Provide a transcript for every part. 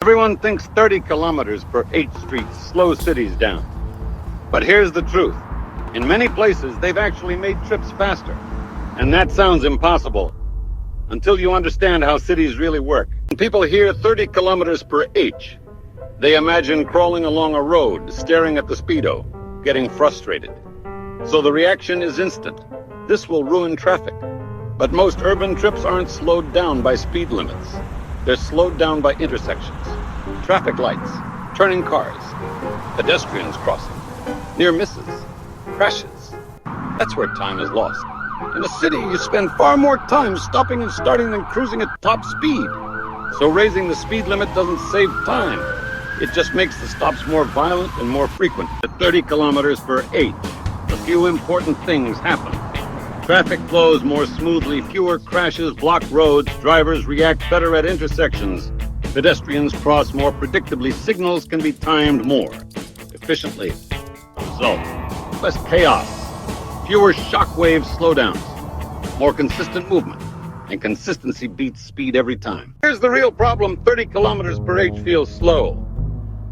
Everyone thinks 30 kilometers per 8 streets slows cities down. But here's the truth. In many places, they've actually made trips faster. And that sounds impossible until you understand how cities really work. When people hear 30 kilometers per H, they imagine crawling along a road, staring at the speedo, getting frustrated. So the reaction is instant. This will ruin traffic. But most urban trips aren't slowed down by speed limits. They're slowed down by intersections, traffic lights, turning cars, pedestrians crossing, near misses, crashes. That's where time is lost. In a city, you spend far more time stopping and starting than cruising at top speed. So raising the speed limit doesn't save time. It just makes the stops more violent and more frequent. At 30 kilometers per H, a few important things happen. Traffic flows more smoothly, fewer crashes block roads, drivers react better at intersections, pedestrians cross more predictably, signals can be timed more efficiently. Result: less chaos, fewer shockwave slowdowns, more consistent movement, and consistency beats speed every time. Here's the real problem: 30 kilometers per H feels slow.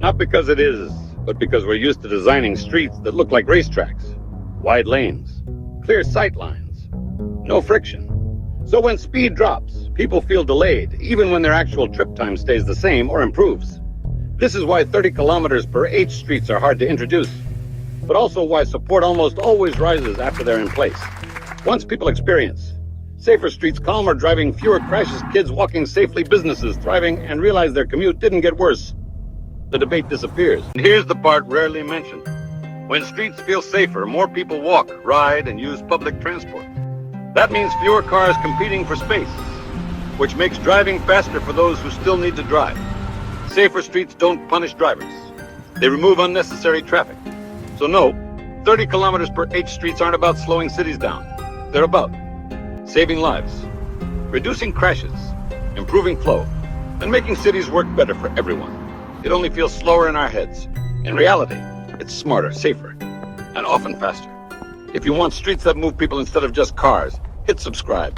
Not because it is, but because we're used to designing streets that look like racetracks. Wide lanes, clear sight lines, no friction. So when speed drops, people feel delayed, even when their actual trip time stays the same or improves. This is why 30 kilometers per H streets are hard to introduce, but also why support almost always rises after they're in place. Once people experience safer streets, calmer driving, fewer crashes, kids walking safely, businesses thriving, and realize their commute didn't get worse, the debate disappears. And here's the part rarely mentioned. When streets feel safer, more people walk, ride, and use public transport. That means fewer cars competing for space, which makes driving faster for those who still need to drive. Safer streets don't punish drivers. They remove unnecessary traffic. So no, 30 kilometers per H streets aren't about slowing cities down. They're about saving lives, reducing crashes, improving flow, and making cities work better for everyone. It only feels slower in our heads. In reality, it's smarter, safer, and often faster. If you want streets that move people instead of just cars, hit subscribe.